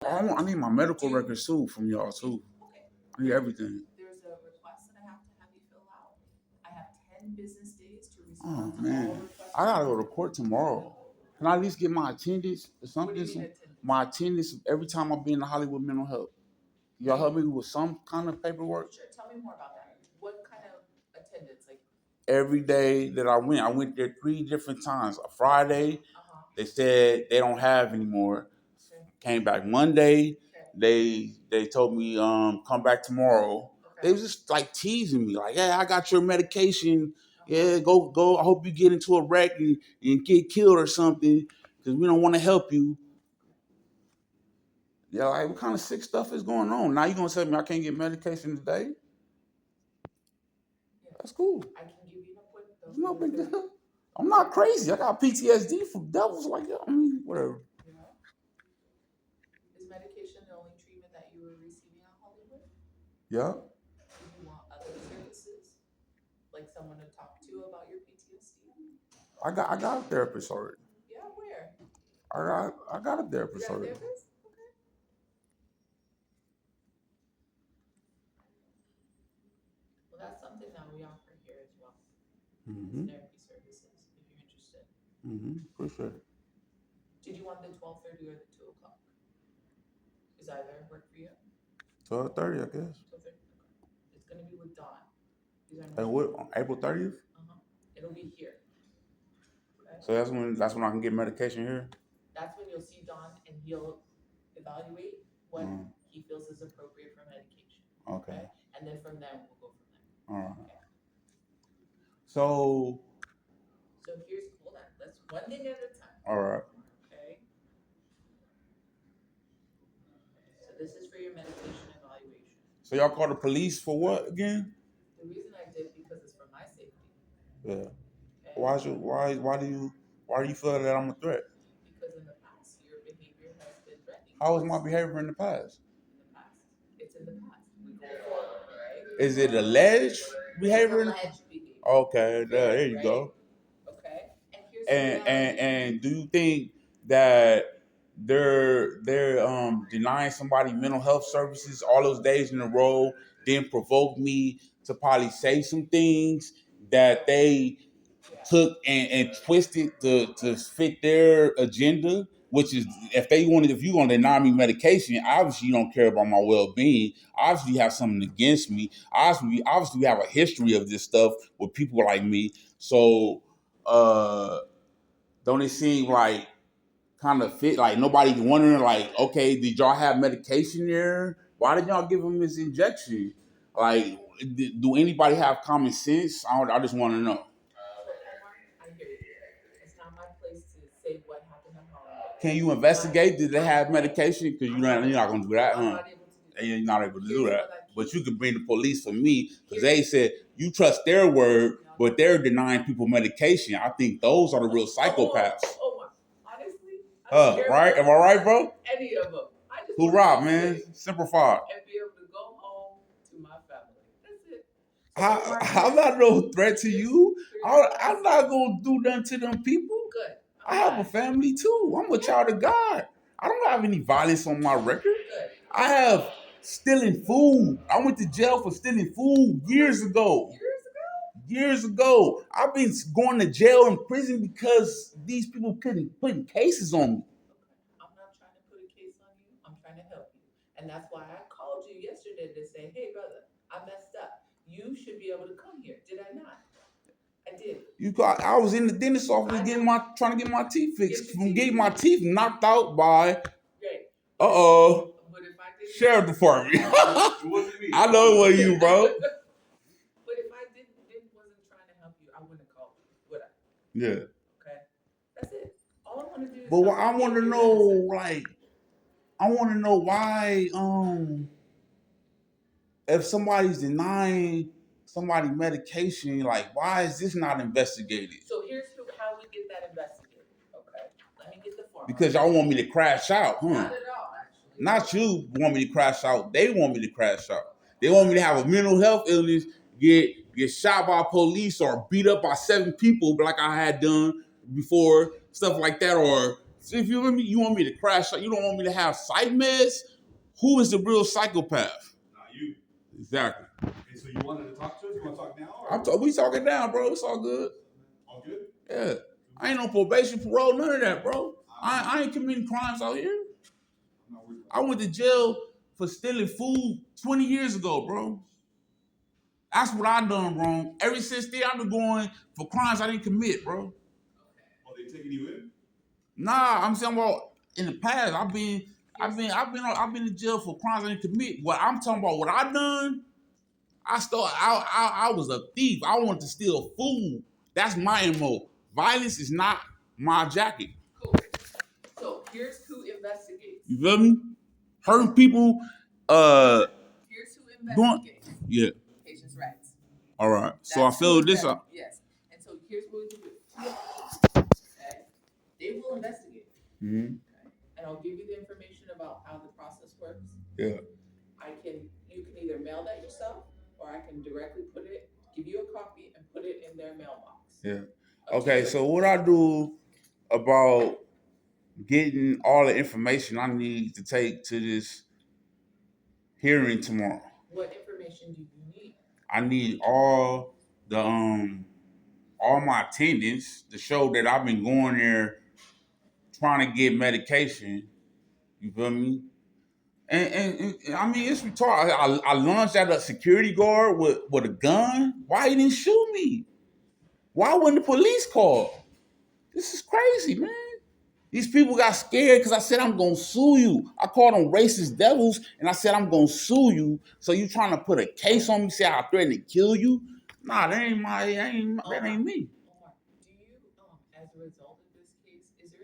I need my medical records too from y'all too. Okay. I need everything. There's a request that I have to have you fill out. I have 10 business days to respond Oh to all man, requests. I gotta go to court tomorrow. Can I at least get my attendance or What do you something? mean attendance? My attendance every time I be in the Hollywood Mental Health. Y'all help me with some kind of paperwork? Sure, tell me more about that. What kind of attendance? Like, Every day that I went there 3 different times. A Friday, they said they don't have anymore. okay, Came back Monday, okay, they told me come back tomorrow. They okay. was just like teasing me, like, yeah, I got your medication. Yeah, go. I hope you get into a wreck and get killed or something, because we don't want to help you. Yeah, like what kind of sick stuff is going on? Now you gonna tell me I can't get medication today? Yeah. That's cool. I can give you an appointment though. It's no big deal. I'm not crazy. I got PTSD from devils like that. I mean, whatever. You know? Is medication the only treatment that you were receiving at Hollywood? Yeah. Do you want other services? Like someone to talk to about your PTSD? I got a therapist already. Yeah, where? I got a You therapist got a already. therapist? Okay. Well, that's something that we offer here as well. Mm-hmm. Therapy services, if you're interested. Mm-hmm. Appreciate it. Did you want the 12:30 or the 2 o'clock? Is either work for you? 12:30, I guess. 12:30. Okay. It's gonna be with Dawn. These are And what on April 30th? It'll be here. Okay. So that's when I can get medication here. That's when you'll see Dawn and he'll evaluate what he feels is appropriate for medication. Okay. And then from there we'll go from there. All right. Okay. So Here's hold on. Let's one thing at a time. all right. Okay. So this is for your medication evaluation. So y'all call the police for what again? The reason I did because it's for my safety. Yeah. Okay? Why do you feel that I'm a threat? Because in the past your behavior has been threatening. How was my behavior in the past? In the past. It's in the past. We go forward, right? Is it alleged behavior? It's alleged behavior. Okay, there you go. Okay. And here's and do you think that they're denying somebody mental health services all those days in a row, then provoke me to probably say some things that they took and twisted to fit their agenda, which is if you're gonna deny me medication, obviously you don't care about my well-being. Obviously you have something against me. Obviously we have a history of this stuff with people like me. So don't it seem like kind of fit? Like nobody's wondering, like, okay, did y'all have medication there? Why did y'all give him this injection? Like, do anybody have common sense? I just want to know. I hear you. It's not my place to say what happened at home. Can you investigate? Did they have medication? Because you're not going to do that, I'm huh? not able to do that. You're not able to do that. But you could bring the police for me because they said you trust their word, but they're denying people medication. I think those are the real psychopaths. Omar, honestly, right? Am I right, bro? Any of them. Hoorah, man. Simplify. And be able to go home to my family. That's it. I'm not no threat to you. I'm not going to do nothing to them people. Good. I have a family too. I'm a child of God. I don't have any violence on my record. Good. I have stealing food. I went to jail for stealing food years ago. Years ago. I've been going to jail and prison because these people putting cases on me. I'm not trying to put a case on you. I'm trying to help you. And that's why I called you yesterday to say, hey, brother, I messed up. You should be able to come here. Did I not? I did. I was in the dentist office trying to get my teeth fixed. From getting my teeth knocked out by sheriff department. I know it wasn't you, bro. But if I wasn't trying to help you, I wouldn't have called you, would I? Yeah. Okay. That's it. All I want to do is. But I want to know, why, if somebody's denying somebody medication, like, why is this not investigated? So here's how we get that investigated. Okay. Let me get the form. Because y'all want me to crash out, huh? Not at all, actually. Not you want me to crash out. They want me to crash out. They want me to have a mental health illness, get shot by police or beat up by 7 people like I had done before, stuff like that, or If you want me, you want me to crash out. You don't want me to have psych meds. Who is the real psychopath? Not you. Exactly. Okay, so you wanted to talk to us? You want to talk now? We talking now, bro. It's all good. All good? Yeah. I ain't on probation, parole, none of that, bro. I ain't committing crimes out here. I went to jail for stealing food 20 years ago, bro. That's what I done wrong. Ever since then, I've been going for crimes I didn't commit, bro. Oh, they taking you in? Nah, I'm saying about in the past. I've been in jail for crimes I didn't commit. What I'm talking about, what I done, I was a thief. I wanted to steal food. That's my MO. Violence is not my jacket. Cool. So here's who investigates. You feel me? Hurting people. Here's who investigates. Yeah. Patients' rights. All right. So I filled this up. Yes. And so here's what we can do. Okay. They will investigate. Mm-hmm. Okay. And I'll give you the information about how the process works. Yeah. You can either mail that yourself, or I can directly give you a copy and put it in their mailbox. Yeah. Okay, so what I do about getting all the information I need to take to this hearing tomorrow? What information do you need? I need all my attendance to show that I've been going there trying to get medication. You feel me? And I mean, it's retarded. I lunged at a security guard with a gun. Why he didn't shoot me? Why wasn't the police called? This is crazy, man. These people got scared because I said I'm gonna sue you. I called them racist devils, and I said I'm gonna sue you. So you trying to put a case on me? Say I threatened to kill you? Nah, that ain't me. Omar, do you, as a result of this case, do you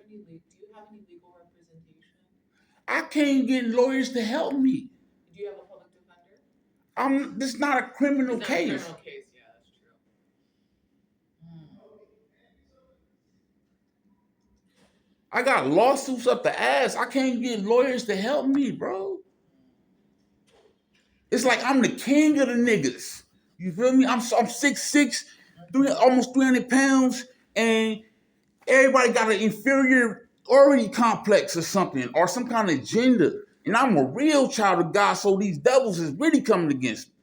have any legal representation? I can't get lawyers to help me. Do you have a public defender? This is not a criminal case. Not a criminal case, yeah, that's true. I got lawsuits up the ass. I can't get lawyers to help me, bro. It's like I'm the king of the niggas. You feel me? I'm 6'6", almost 300 pounds, and everybody got an inferiority complex or something, or some kind of agenda. And I'm a real child of God, so these devils is really coming against me.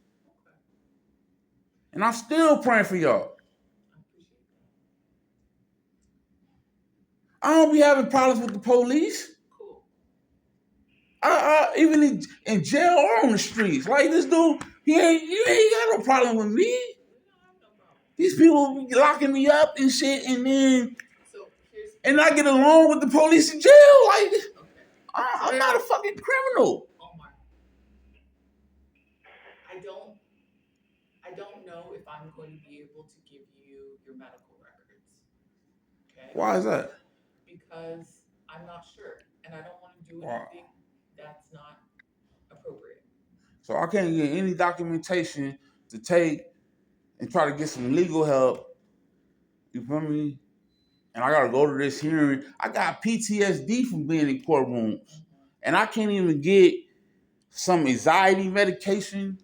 And I'm still praying for y'all. I don't be having problems with the police. Cool. Even in jail or on the streets. Like this dude, he ain't got no problem with me. These people be locking me up and shit, and then and I get along with the police in jail. Like I'm not a fucking criminal. Omar, I don't know if I'm going to be able to give you your medical records. Okay. Why is that? Because I'm not sure, and I don't want to do anything that's not appropriate. So I can't get any documentation to take and try to get some legal help. You feel me? And I gotta go to this hearing. I got PTSD from being in courtrooms, and I can't even get some anxiety medication.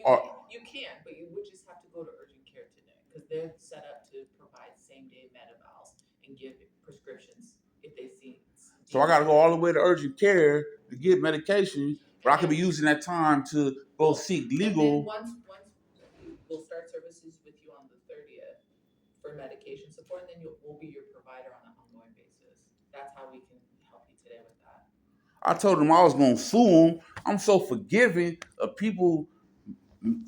Well, you can, but you would just have to go to urgent care today because they're set up to provide same-day med-evals and give prescriptions if they see. So I got to go all the way to urgent care to get medication, but I could be using that time to go seek legal. And then once we'll start services with you on the 30th for medication support, and then we'll be your provider on an ongoing basis. That's how we can help you today with that. I told them I was going to sue them. I'm so forgiving of people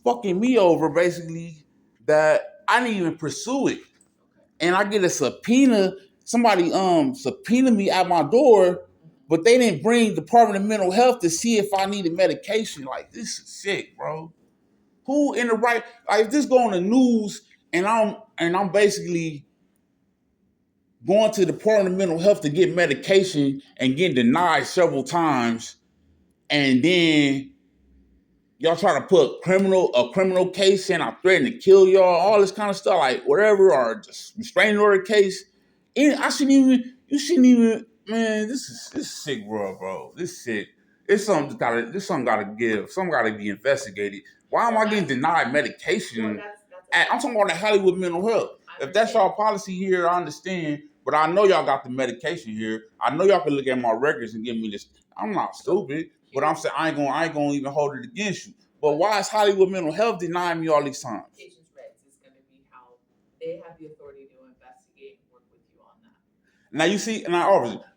fucking me over, basically, that I didn't even pursue it. And I get a subpoena. Somebody subpoenaed me at my door, but they didn't bring Department of Mental Health to see if I needed medication. Like, this is sick, bro. Who in the right? Like, if this go on the news and I'm basically going to the Department of Mental Health to get medication and getting denied several times, and then y'all try to put a criminal case in, I threatened to kill y'all, all this kind of stuff, like whatever, or just restraining order case. And you shouldn't even, man, this is sick, bro. This is sick. This something gotta give. Something gotta be investigated. Why am I getting denied medication? I'm talking about the Hollywood mental health. If that's our policy here, I understand. But I know y'all got the medication here. I know y'all can look at my records and give me this. I'm not stupid, but I'm saying I ain't gonna even hold it against you. But why is Hollywood Mental Health denying me all these times? Patients' rights is going to be how they have the authority to investigate and work with you on that. Now you see,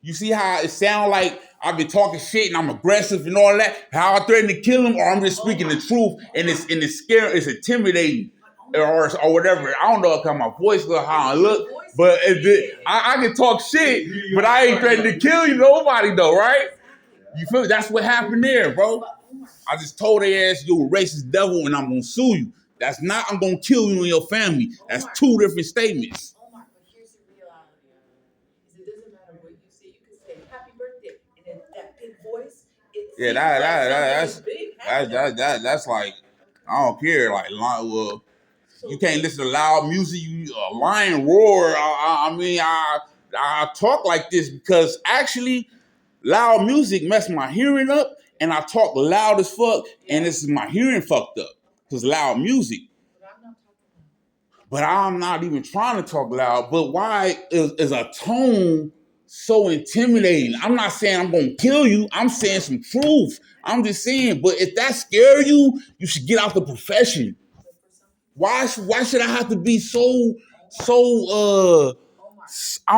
you see how it sound like I've been talking shit and I'm aggressive and all that. How I threaten to kill him, or I'm just speaking the truth and it's scary, it's intimidating, or whatever. I don't know how my voice look, how I look, but I can talk shit, but I ain't threatening to kill you nobody though, right? You feel me? That's what happened there, bro. I just told their ass you're a racist devil and I'm gonna sue you. That's not I'm gonna kill you and your family. That's two different statements. Omar, but here's the reality of it. Is it doesn't matter what you say. You can say happy birthday and in that big voice. Yeah, that's like I don't care. Like, well, you can't listen to loud music. You a lion roar. I mean, I talk like this because actually, loud music mess my hearing up, and I talk loud as fuck, and this is my hearing fucked up because loud music. But I'm not even trying to talk loud. But why is a tone so intimidating? I'm not saying I'm gonna kill you. I'm saying some truth. I'm just saying. But if that scare you, you should get out the profession. Why should I have to be so I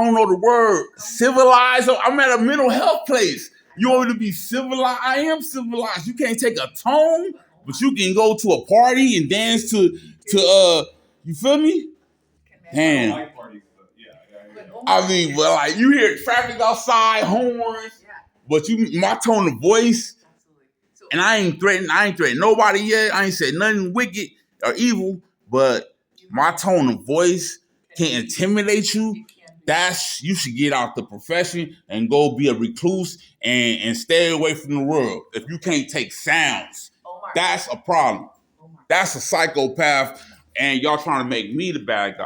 don't know the word, civilized? I'm at a mental health place. You want me to be civilized? I am civilized. You can't take a tone, but you can go to a party and dance to you feel me? Damn. I like parties, but yeah. I mean, well, like you hear traffic outside, horns, but my tone of voice, and I ain't threatened nobody yet. I ain't said nothing wicked or evil, but my tone of voice can intimidate you. You should get out the profession and go be a recluse and stay away from the world. If you can't take sounds, that's a problem. That's a psychopath, and y'all trying to make me the bad guy.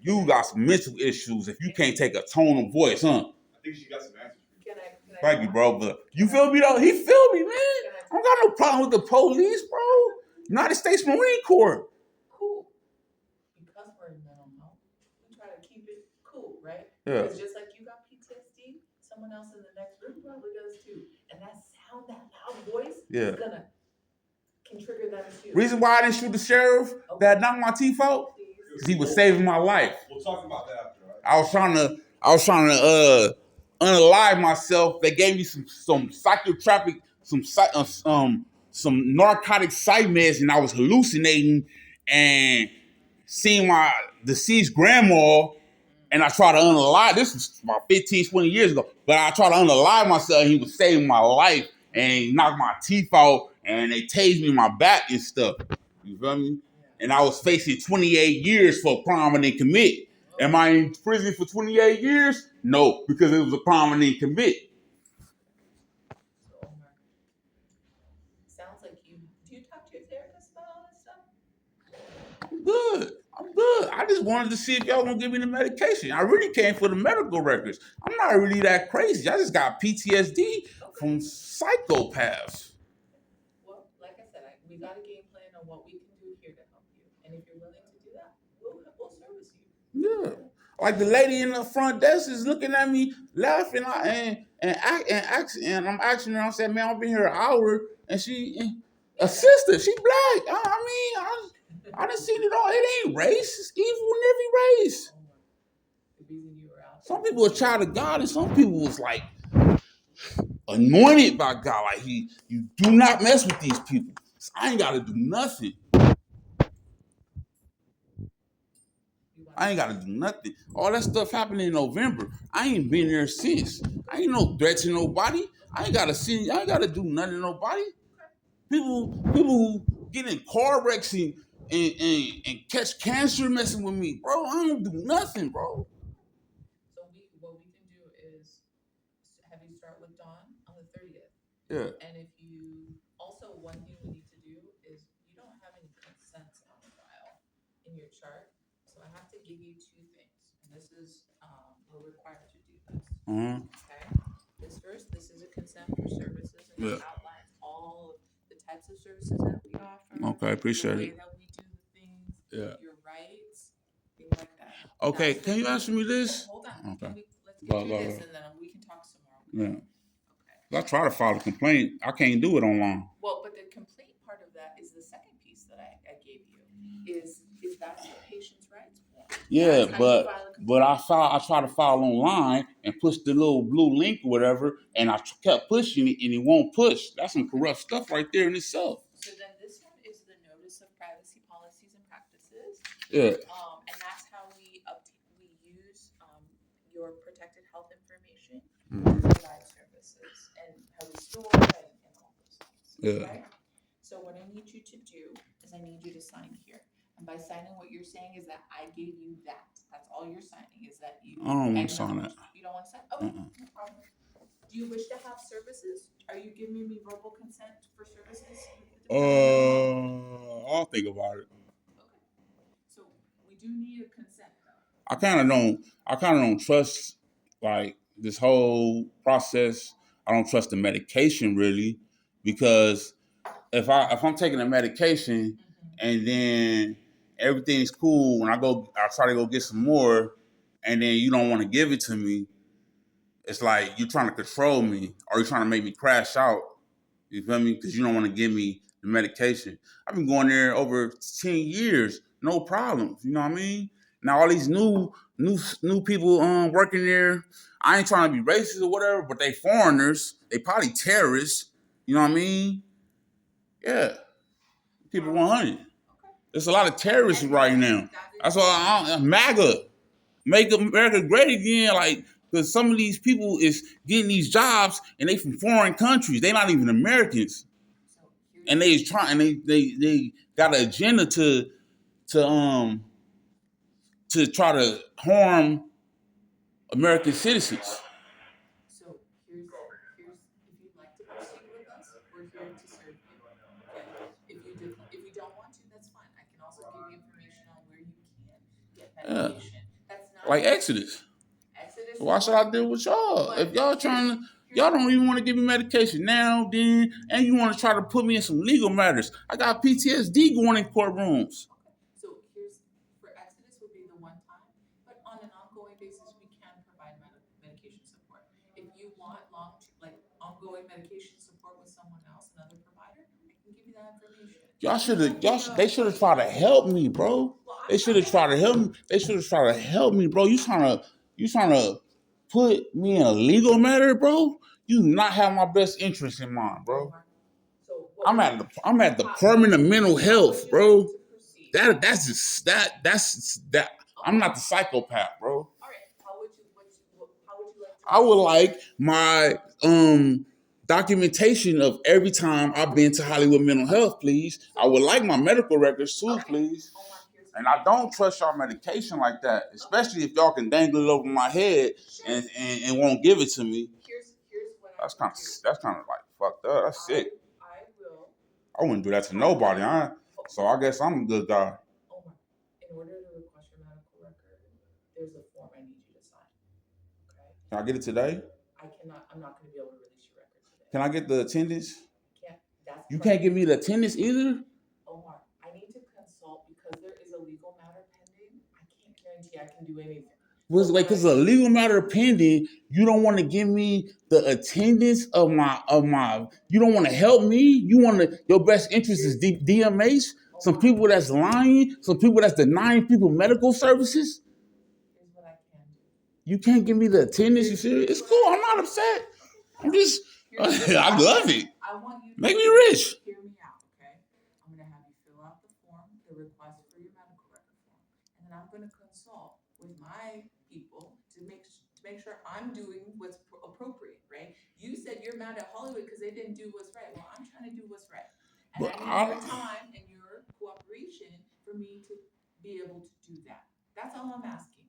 You got some mental issues if you can't take a tone of voice, huh? I think she got some answers. Thank you, bro. But you feel me though? He feel me, man. I don't got no problem with the police, bro. United States Marine Corps. Cool. Because we're in mental health, we try to keep it cool, right? Yeah. Because just like you got PTSD, someone else in the next room probably does too. And that sound, that loud voice is can trigger them too. Reason why I didn't shoot the sheriff that knocked my teeth out? Because he was saving my life. We'll talk about that after, right? I was trying to unalive myself. They gave me some psychotropic, some narcotic side meds, and I was hallucinating and seeing my deceased grandma, and I tried to unalive. This was about 15, 20 years ago, but I tried to unalive myself, and he was saving my life, and he knocked my teeth out, and they tased me in my back and stuff. You feel me? And I was facing 28 years for a crime I didn't commit. Am I in prison for 28 years? No, because it was a crime I didn't commit. So, Omar, sounds like do you talk to your therapist about all this stuff? I'm good. I just wanted to see if y'all gonna give me the medication. I really came for the medical records. I'm not really that crazy. I just got PTSD from psychopaths. Well, like I said, we got a game plan on what we can do here to help you. And if you're willing to do that, we'll service you. Yeah. Like the lady in the front desk is looking at me, laughing, and I'm asking her. I said, "Man, I've been here an hour," and a sister, she black. I done seen it all. It ain't race. It's evil in every race. The reason you were out. Some people are child of God, and some people was like anointed by God. Like you do not mess with these people. I ain't got to do nothing. All that stuff happened in November. I ain't been there since. I ain't no threat to nobody. I ain't gotta do nothing to nobody. People who get in car wrecks and catch cancer messing with me, bro. I don't do nothing, bro. So what we can do is have you start with Dawn on the 30th. Yeah. And if you also one thing we need to do is you don't have any consents on file in your chart. So I have to give you two things. And this is we're required to do this. Mm-hmm. Okay. This is a consent for services, and it outlines all of the types of services that we offer. Okay, appreciate the it. way that we do the things, Yeah. your rights, things like that. Okay, can you answer me this? Hold on. Let's do this, and then we can talk some more. Yeah. Okay. I try to file a complaint. I can't do it online. Well, but the complaint part of that is the second piece that I gave you. Is that's the patient's rights form. Yeah, That's how you file a complaint. I try to file online and push the little blue link or whatever, and I kept pushing it and it won't push. That's some corrupt stuff right there in itself. So then this one is the notice of privacy policies and practices. Yeah. And that's how we use your protected health information Mm-hmm. to provide services and how we store and all those things. Yeah. Right? So what I need you to do is I need you to sign here. And by signing, what you're saying is that I gave you that. That's all you're signing is that you. I don't want to sign that. You don't want to sign? Okay, no problem. Do you wish to have services? Are you giving me verbal consent for services? I'll think about it. Okay. So we do need a consent though. I kind of don't trust like this whole process. I don't trust the medication really, because if I'm taking a medication and then everything's cool, when I try to go get some more, and then you don't want to give it to me, it's like you're trying to control me or you're trying to make me crash out. You feel me? Because you don't want to give me the medication. I've been going there over 10 years, no problems. You know what I mean? Now all these new people working there, I ain't trying to be racist or whatever, but they foreigners. They probably terrorists. You know what I mean? Yeah. People 100. There's a lot of terrorists right now. That's why I'm MAGA. Make America great again. Like, because some of these people is getting these jobs and they from foreign countries. They not even Americans. And they got an agenda to try to harm American citizens. So here's if you'd like to proceed with us, we're here to serve you. Okay? If you don't want to, that's fine. I can also give you information on where you can get medication. That's not like Exodus. So why should I deal with y'all? If y'all y'all don't even want to give me medication now, then, and you want to try to put me in some legal matters. I got PTSD going in courtrooms. Okay. So for Exodus would be the one time, but on an ongoing basis, we can provide medication support. If you want ongoing medication support with someone else, another provider, I can give you that information. They should have tried to help me, bro. They should have tried to help me. They should have tried to help me, bro. You trying to put me in a legal matter, bro? You do not have my best interest in mind, bro. I'm at the Department of Mental Health, bro. That's that. I'm not the psychopath, bro. All right. How would you like to? I would like my documentation of every time I've been to Hollywood Mental Health, please. I would like my medical records too, please. And I don't trust y'all medication like that, especially if y'all can dangle it over my head and won't give it to me. Here's what that's kind of like fucked up. That's sick. I wouldn't do that to nobody. So I guess I'm a good guy. Omar, in order to request your medical record, there's a form I need you to sign. Okay? Can I get it today? I'm not going to be able to release your record today. Can I get the attendance? Can't. You can't give me the attendance either? Omar, I need to consult because there is a legal matter pending. I can't guarantee I can do anything. Because a legal matter pending, you don't want to give me the attendance of my. You don't want to help me. Your best interest is DMH. Some people that's lying. Some people that's denying people medical services. Here's what I can do. You can't give me the attendance. You serious? It's cool. I'm not upset. I'm just. I love it. I want you to make me rich. Hear me out, okay? I'm gonna have you fill out the form, the request for your medical record form, and then I'm gonna consult with my people to make sure I'm doing what's appropriate, right? You said you're mad at Hollywood because they didn't do what's right. Well, I'm trying to do what's right, and I need your time and your cooperation for me to be able to do that. That's all I'm asking.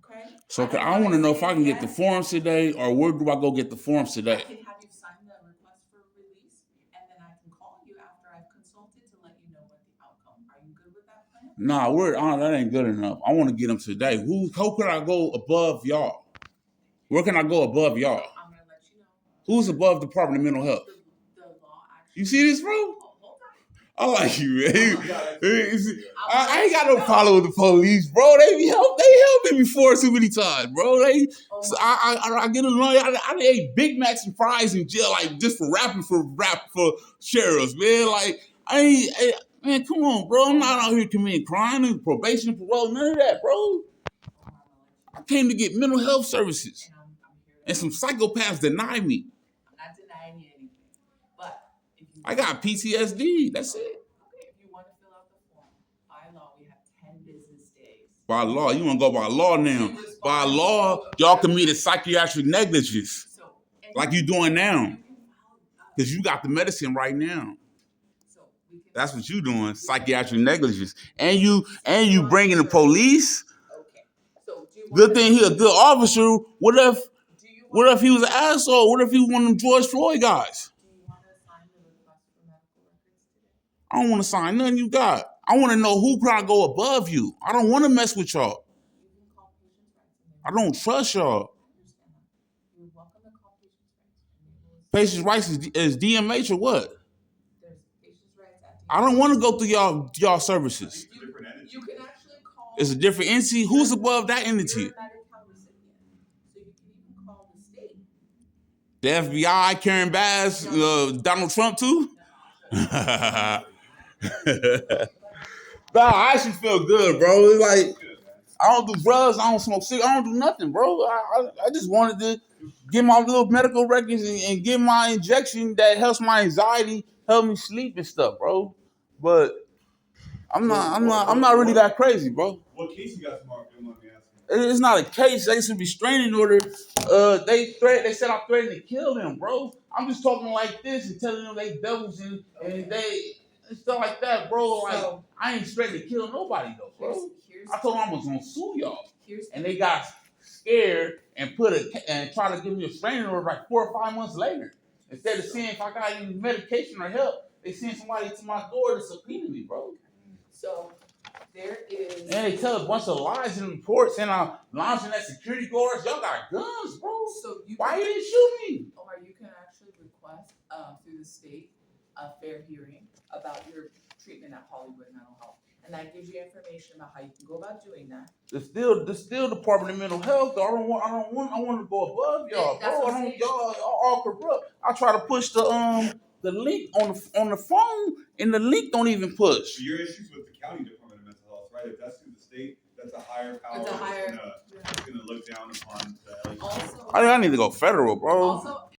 Okay? So I want to know if I can get the forms today, or where do I go get the forms today? I can have you sign the request for release, and then I can call you after I've consulted to let you know what the outcome. Are you good with that plan? Nah, that ain't good enough. I want to get them today. How could I go above y'all? Where can I go above y'all? I'm gonna let you know. Who's above the Department of Mental Health? The law actually. You see this, bro? Hold on. I like you, man. Yeah. I ain't got no problem with the police, bro. They helped me before too many times, bro. So I get along. I ate Big Macs and fries in jail, like just for rapping for sheriffs, man. Like man, come on, bro. I'm not out here committing crime and probation, parole, none of that, bro. I came to get mental health services, and some psychopaths denied me. I'm not denying you anything, but if you I got PTSD. That's it. okay, if you want to fill out the form, by law we have 10 business days. By law, you want to go by law now? By law, y'all committed psychiatric negligence, like you doing now, because you got the medicine right now. That's what you doing, psychiatric negligence, and you bringing the police. Okay. So do you want Good thing he a good officer. What if he was an asshole? What if he was one of them George Floyd guys? Do you want to sign the request for medical records today? I don't want to sign nothing you got. I want to know who can I go above you. I don't want to mess with y'all. You can call patients' rights. I don't trust y'all. I understand that. You're welcome to call Patients' rights is DMH or what? There's patients' rights at I don't want to go through y'all services. You can actually call. It's a different entity. Who's above that entity? You're a Medicaid recipient, so you can even call the state. The FBI, Karen Bass, Donald Trump too? Nah, I actually feel good, bro. It's like I don't do drugs, I don't smoke cigarettes, I don't do nothing, bro. I just wanted to get my little medical records and get my injection that helps my anxiety, help me sleep and stuff, bro. But I'm not really that crazy, bro. What case you got tomorrow? If you don't mind me asking. It's not a case. They should be restraining order. They said I'm threatening to kill them, bro. I'm just talking like this and telling them they devils and they and stuff like that, bro. Like So- I ain't threatening to kill nobody though, bro. Here's I told them I was gonna sue y'all, here's and they got scared and try to give me a restraining order like 4 or 5 months later. Instead of seeing if I got any medication or help, they send somebody to my door to subpoena me, bro. So there is. And they tell a bunch of lies in the reports, and I'm launching at security guards. Y'all got guns, bro. So Why you didn't shoot me? Omar, you can actually request through the state a fair hearing about your treatment at Hollywood Mental Health, and that gives you information about how you can go about doing that. The still Department of Mental Health. Though. I want to go above y'all, That's bro. what I'm saying. Y'all all corrupt. I try to push the link on the phone, and the link don't even push. So your issues with the county Department of Mental Health, right? If that's through the state, that's a higher power. It's a higher. It's gonna look down upon the. Also, I need to go federal, bro. also